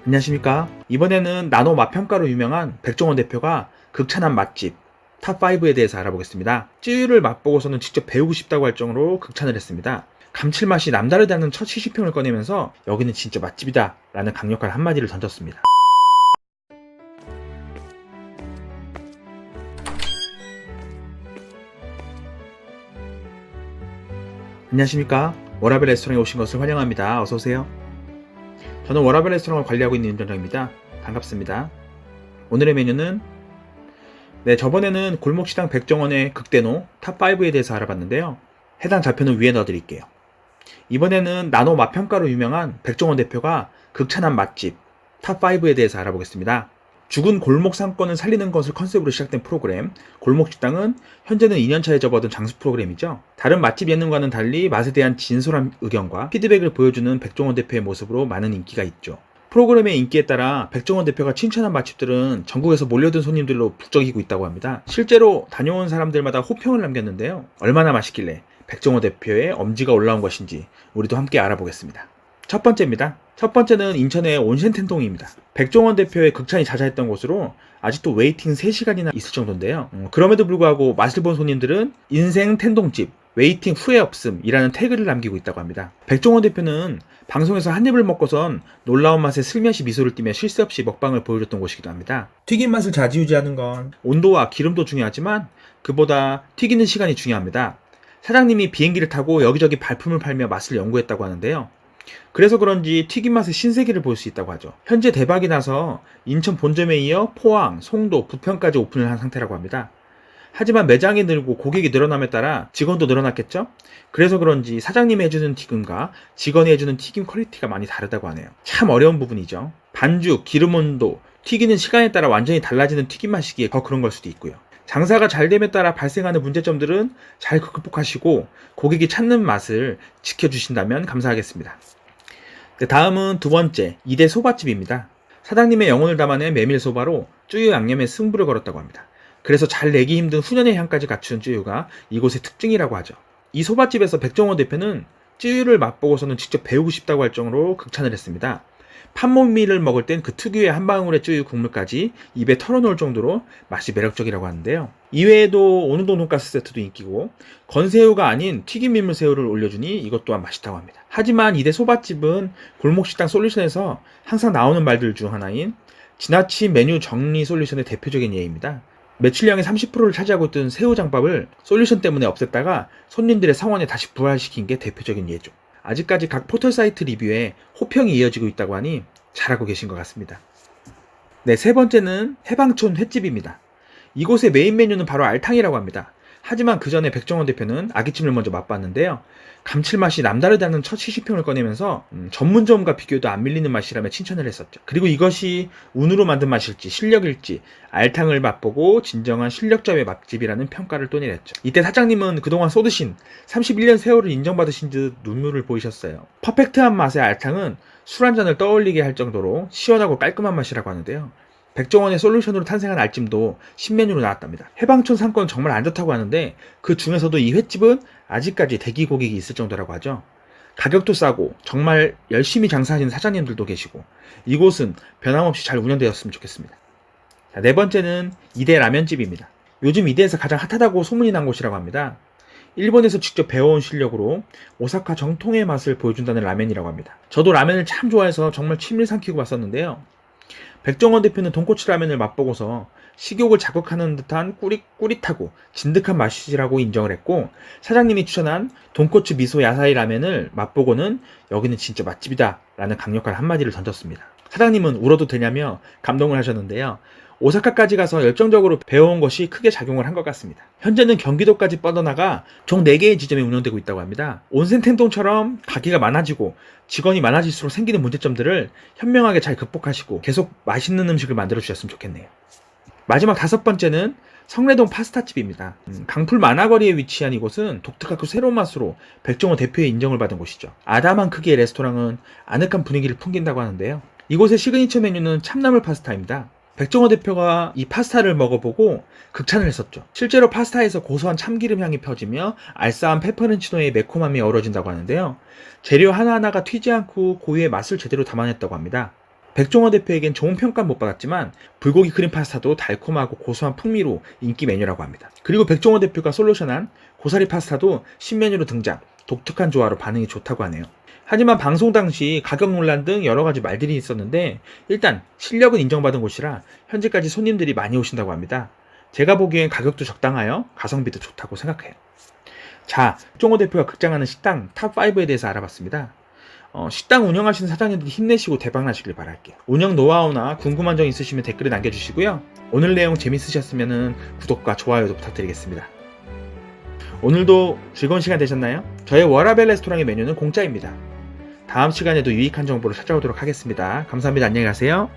안녕하십니까. 이번에는 나노 맛평가로 유명한 백종원 대표가 극찬한 맛집 탑5에 대해서 알아보겠습니다. 찌유를 맛보고서는 직접 배우고 싶다고 할 정도로 극찬을 했습니다. 감칠맛이 남다르다는 첫 시식평을 꺼내면서 여기는 진짜 맛집이다 라는 강력한 한마디를 던졌습니다. 안녕하십니까. 워라벨 레스토랑에 오신 것을 환영합니다. 어서오세요. 저는 워라벨 레스토랑을 관리하고 있는 윤전장입니다. 반갑습니다. 오늘의 메뉴는 저번에는 골목시장 백종원의 극대노 탑5에 대해서 알아봤는데요. 해당 좌표는 위에 넣어드릴게요. 이번에는 나노 맛평가로 유명한 백종원 대표가 극찬한 맛집 탑5에 대해서 알아보겠습니다. 죽은 골목 상권을 살리는 것을 컨셉으로 시작된 프로그램 골목식당은 현재는 2년차에 접어든 장수 프로그램이죠. 다른 맛집 예능과는 달리 맛에 대한 진솔한 의견과 피드백을 보여주는 백종원 대표의 모습으로 많은 인기가 있죠. 프로그램의 인기에 따라 백종원 대표가 칭찬한 맛집들은 전국에서 몰려든 손님들로 북적이고 있다고 합니다. 실제로 다녀온 사람들마다 호평을 남겼는데요. 얼마나 맛있길래 백종원 대표의 엄지가 올라온 것인지 우리도 함께 알아보겠습니다. 첫 번째입니다. 첫 번째는 인천의 온센텐동입니다. 백종원 대표의 극찬이 자자했던 곳으로 아직도 웨이팅 3시간이나 있을 정도인데요. 그럼에도 불구하고 맛을 본 손님들은 인생 텐동집, 웨이팅 후회 없음이라는 태그를 남기고 있다고 합니다. 백종원 대표는 방송에서 한 입을 먹고선 놀라운 맛에 슬며시 미소를 띠며 쉴 새 없이 먹방을 보여줬던 곳이기도 합니다. 튀김 맛을 좌지우지하는 건 온도와 기름도 중요하지만 그보다 튀기는 시간이 중요합니다. 사장님이 비행기를 타고 여기저기 발품을 팔며 맛을 연구했다고 하는데요. 그래서 그런지 튀김 맛의 신세계를 볼 수 있다고 하죠. 현재 대박이 나서 인천 본점에 이어 포항, 송도, 부평까지 오픈을 한 상태라고 합니다. 하지만 매장이 늘고 고객이 늘어남에 따라 직원도 늘어났겠죠? 그래서 그런지 사장님이 해주는 튀김과 직원이 해주는 튀김 퀄리티가 많이 다르다고 하네요. 참 어려운 부분이죠. 반죽, 기름 온도, 튀기는 시간에 따라 완전히 달라지는 튀김 맛이기에 더 그런 걸 수도 있고요. 장사가 잘 됨에 따라 발생하는 문제점들은 잘 극복하시고 고객이 찾는 맛을 지켜주신다면 감사하겠습니다. 다음은 두 번째, 이대 소바집입니다. 사장님의 영혼을 담아낸 메밀소바로 쭈유 양념에 승부를 걸었다고 합니다. 그래서 잘 내기 힘든 훈연의 향까지 갖춘 쭈유가 이곳의 특징이라고 하죠. 이 소바집에서 백종원 대표는 쭈유를 맛보고서는 직접 배우고 싶다고 할 정도로 극찬을 했습니다. 판모밀을 먹을 땐 그 특유의 한 방울의 쭈유 국물까지 입에 털어놓을 정도로 맛이 매력적이라고 하는데요. 이외에도 오누동 돈가스 세트도 인기고 건새우가 아닌 튀김 민물새우를 올려주니 이것 또한 맛있다고 합니다. 하지만 이대 소바집은 골목식당 솔루션에서 항상 나오는 말들 중 하나인 지나친 메뉴 정리 솔루션의 대표적인 예입니다. 매출량의 30%를 차지하고 있던 새우장밥을 솔루션 때문에 없앴다가 손님들의 성원에 다시 부활시킨 게 대표적인 예죠. 아직까지 각 포털 사이트 리뷰에 호평이 이어지고 있다고 하니 잘하고 계신 것 같습니다. 세 번째는 해방촌 횟집입니다. 이곳의 메인 메뉴는 바로 알탕이라고 합니다. 하지만 그 전에 백종원 대표는 아귀찜을 먼저 맛봤는데요. 감칠맛이 남다르다는 첫 시식평을 꺼내면서 전문점과 비교해도 안 밀리는 맛이라며 칭찬을 했었죠. 그리고 이것이 운으로 만든 맛일지 실력일지 알탕을 맛보고 진정한 실력자의 맛집이라는 평가를 또 내렸죠. 이때 사장님은 그동안 쏟으신 31년 세월을 인정받으신 듯 눈물을 보이셨어요. 퍼펙트한 맛의 알탕은 술 한잔을 떠올리게 할 정도로 시원하고 깔끔한 맛이라고 하는데요. 백종원의 솔루션으로 탄생한 알찜도 신메뉴로 나왔답니다. 해방촌 상권 정말 안 좋다고 하는데 그 중에서도 이 횟집은 아직까지 대기 고객이 있을 정도라고 하죠. 가격도 싸고 정말 열심히 장사하시는 사장님들도 계시고 이곳은 변함없이 잘 운영되었으면 좋겠습니다. 네 번째는 이대 라면집입니다. 요즘 이대에서 가장 핫하다고 소문이 난 곳이라고 합니다. 일본에서 직접 배워온 실력으로 오사카 정통의 맛을 보여준다는 라면이라고 합니다. 저도 라면을 참 좋아해서 정말 취미를 삼키고 봤었는데요. 백종원 대표는 돈코츠 라면을 맛보고서 식욕을 자극하는 듯한 꾸릿꾸릿하고 진득한 맛이라고 인정을 했고 사장님이 추천한 돈코츠 미소 야사이 라면을 맛보고는 여기는 진짜 맛집이다 라는 강력한 한마디를 던졌습니다. 사장님은 울어도 되냐며 감동을 하셨는데요. 오사카까지 가서 열정적으로 배워온 것이 크게 작용을 한 것 같습니다. 현재는 경기도까지 뻗어나가 총 4개의 지점이 운영되고 있다고 합니다. 온센텐동처럼 가게가 많아지고 직원이 많아질수록 생기는 문제점들을 현명하게 잘 극복하시고 계속 맛있는 음식을 만들어 주셨으면 좋겠네요. 마지막 5번째는 성내동 파스타집입니다. 강풀 만화거리에 위치한 이곳은 독특하고 새로운 맛으로 백종원 대표의 인정을 받은 곳이죠. 아담한 크기의 레스토랑은 아늑한 분위기를 풍긴다고 하는데요. 이곳의 시그니처 메뉴는 참나물 파스타입니다. 백종원 대표가 이 파스타를 먹어보고 극찬을 했었죠. 실제로 파스타에서 고소한 참기름 향이 펴지며 알싸한 페퍼론치노의 매콤함이 어우러진다고 하는데요. 재료 하나하나가 튀지 않고 고유의 맛을 제대로 담아냈다고 합니다. 백종원 대표에겐 좋은 평가는 못 받았지만 불고기 크림 파스타도 달콤하고 고소한 풍미로 인기 메뉴라고 합니다. 그리고 백종원 대표가 솔루션한 고사리 파스타도 신메뉴로 등장, 독특한 조화로 반응이 좋다고 하네요. 하지만 방송 당시 가격 논란 등 여러 가지 말들이 있었는데 일단 실력은 인정받은 곳이라 현재까지 손님들이 많이 오신다고 합니다. 제가 보기엔 가격도 적당하여 가성비도 좋다고 생각해요. 자, 백종원 대표가 극장하는 식당 탑5에 대해서 알아봤습니다. 식당 운영하시는 사장님들 힘내시고 대박나시길 바랄게요. 운영 노하우나 궁금한 점 있으시면 댓글에 남겨주시고요. 오늘 내용 재밌으셨으면 구독과 좋아요도 부탁드리겠습니다. 오늘도 즐거운 시간 되셨나요? 저의 워라벨 레스토랑의 메뉴는 공짜입니다. 다음 시간에도 유익한 정보를 찾아오도록 하겠습니다. 감사합니다. 안녕히 가세요.